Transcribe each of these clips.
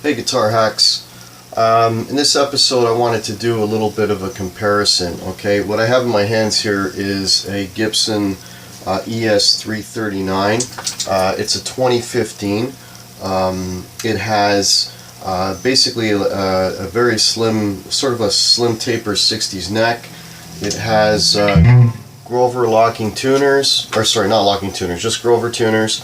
Hey Guitar Hacks. In this episode I wanted to do a little bit of a comparison. Okay, what I have in my hands here is a Gibson ES339. It's a 2015. It has basically a very slim, sort of a slim taper 60s neck. It has Grover locking tuners, or sorry, not locking tuners, just Grover tuners.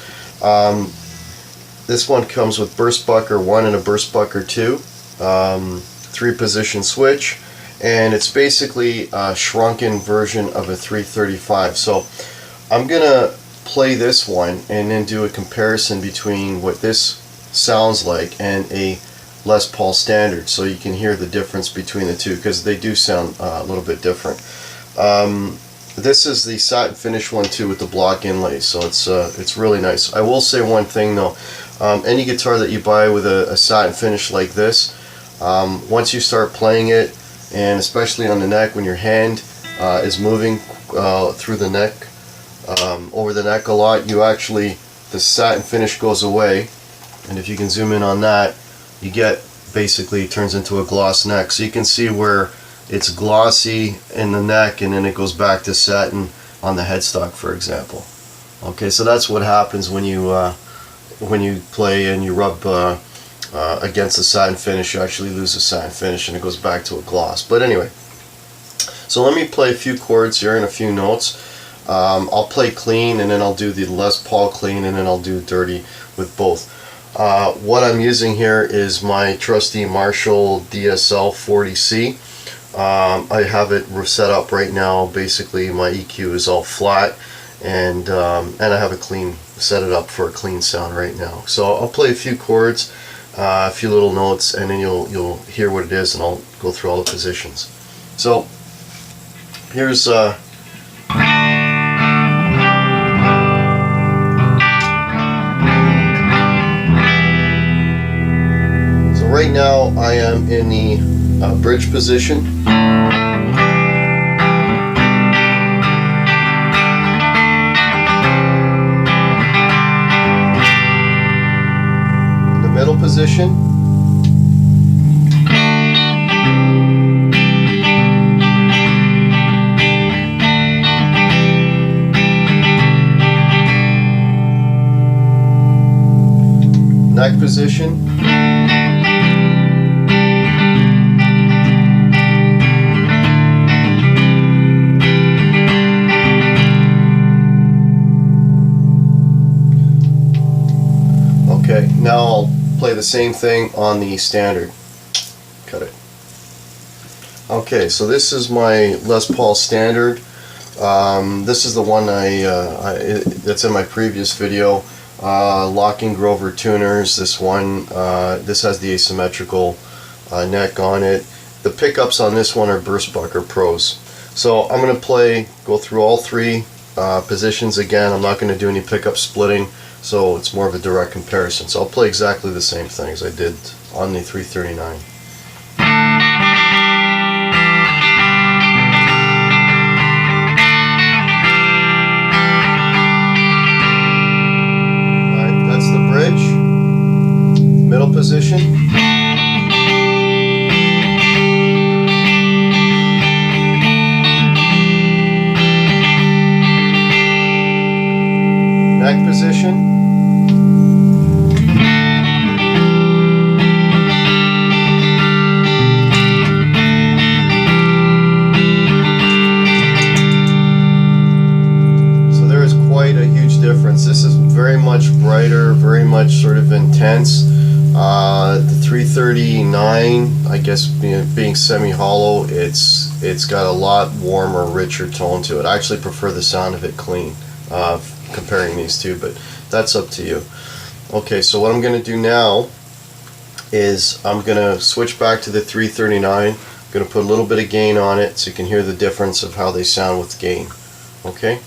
This one comes with burst bucker 1 and a burst bucker 2, 3-position switch, and it's basically a shrunken version of a 335. So I'm gonna play this one and then do a comparison between what this sounds like and a Les Paul standard, so you can hear the difference between the two, because they do sound a little bit different. This is the satin finish one too, with the block inlays, so it's really nice. I will say one thing though. Any guitar that you buy with a satin finish like this, once you start playing it, and especially on the neck, when your hand is moving through the neck, over the neck a lot, the satin finish goes away, and if you can zoom in on that, you get, basically it turns into a gloss neck. So you can see where it's glossy in the neck and then it goes back to satin on the headstock, for example. Okay, so that's what happens when you play and you rub against the satin finish. You actually lose the satin finish and it goes back to a gloss. But anyway, so let me play a few chords here and a few notes. I'll play clean, and then I'll do the Les Paul clean, and then I'll do dirty with both. What I'm using here is my trusty Marshall DSL 40C. I have it set up right now. Basically my EQ is all flat, and I have set it up for a clean sound right now. So I'll play a few chords, a few little notes, and then you'll hear what it is, and I'll go through all the positions. So here's so right now I am in the bridge position. Middle position, neck position, okay, now I'll play the same thing on the standard. Cut it. Okay, so this is my Les Paul standard. This is the one that's in my previous video. Locking Grover tuners. This one, this has the asymmetrical neck on it. The pickups on this one are burst bucker pros. So I'm going to go through all three positions again. I'm not going to do any pickup splitting, so it's more of a direct comparison. So I'll play exactly the same thing as I did on the 339. Alright, that's the bridge. Middle position. Neck position. Difference. This is very much brighter, very much sort of intense. The 339, I guess, being semi-hollow, it's got a lot warmer, richer tone to it. I actually prefer the sound of it clean, comparing these two, but that's up to you. Okay, so what I'm going to do now is I'm going to switch back to the 339. I'm going to put a little bit of gain on it so you can hear the difference of how they sound with gain. Okay?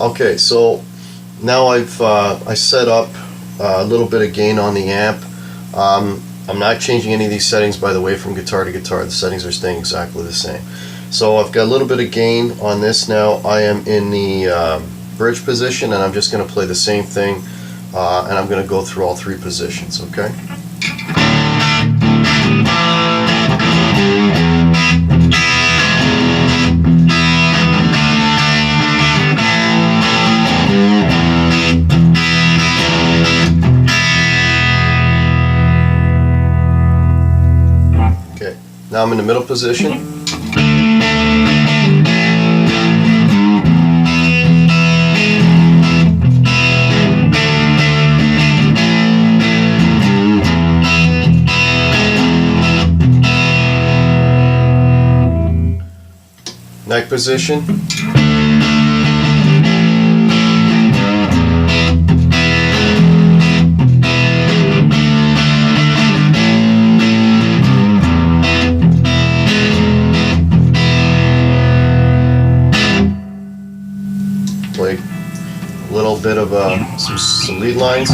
Okay, so now I set up a little bit of gain on the amp. I'm not changing any of these settings, by the way, from guitar to guitar. The settings are staying exactly the same. So I've got a little bit of gain on this now. I am in the bridge position, and I'm just going to play the same thing and I'm going to go through all three positions, okay? Okay, now I'm in the middle position. Neck position. Play a little bit of some lead lines.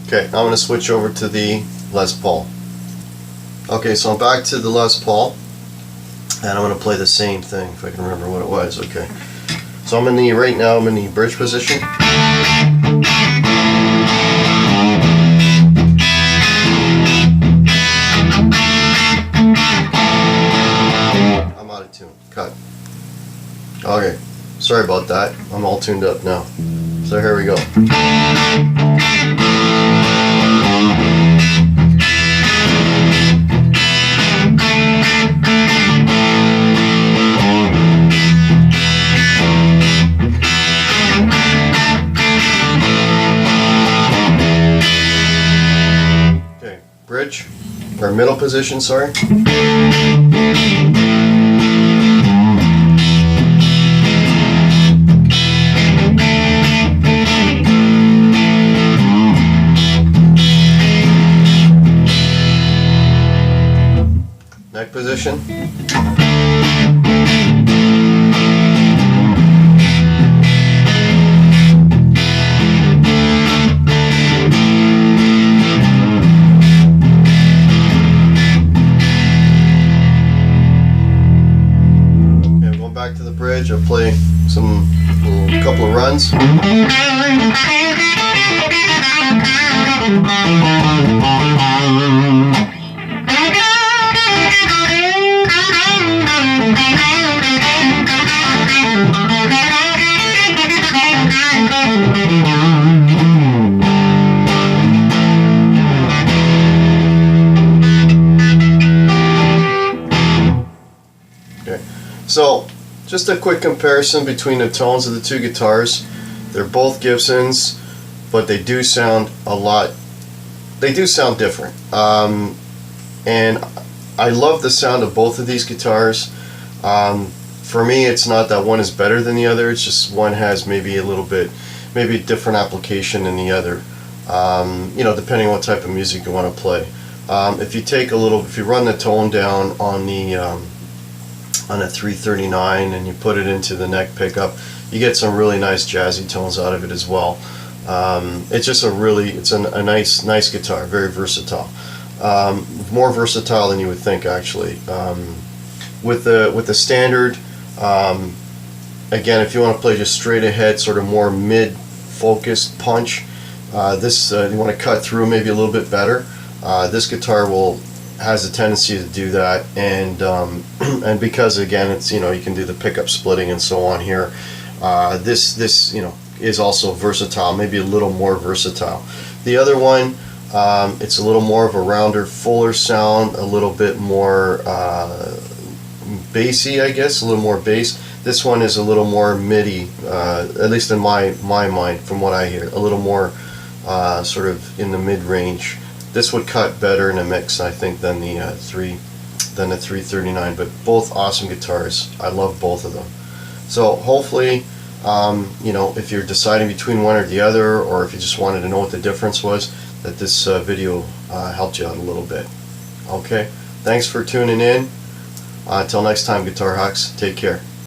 Okay, now I'm going to switch over to the Les Paul. Okay, so I'm back to the Les Paul, and I'm going to play the same thing if I can remember what it was. Okay, so right now I'm in the bridge position. I'm out of tune. Cut. Okay, sorry about that. I'm all tuned up now. So here we go. Okay, bridge, or middle position, sorry. Neck position. Okay, I'm going back to the bridge. I'll play a couple of runs. Okay, so just a quick comparison between the tones of the two guitars. They're both Gibsons, but they do sound different. And I love the sound of both of these guitars. For me, it's not that one is better than the other. It's just one has maybe a different application than the other. You know, depending on what type of music you want to play. If you run the tone down on a 339 and you put it into the neck pickup, you get some really nice jazzy tones out of it as well. It's just a nice guitar, very versatile. More versatile than you would think, actually. With the standard, again, if you want to play just straight ahead, sort of more mid-focused punch, you want to cut through maybe a little bit better. This guitar has a tendency to do that, and because again it's, you can do the pickup splitting and so on here. This is also versatile, maybe a little more versatile. The other one, it's a little more of a rounder, fuller sound, a little bit more bassy, I guess, a little more bass. This one is a little more MIDI, at least in my mind, from what I hear, a little more sort of in the mid-range. This would cut better in a mix, I think, than the 339. But both awesome guitars. I love both of them. So hopefully, if you're deciding between one or the other, or if you just wanted to know what the difference was, that this video helped you out a little bit. Okay, thanks for tuning in. Until next time, Guitar Hawks, take care.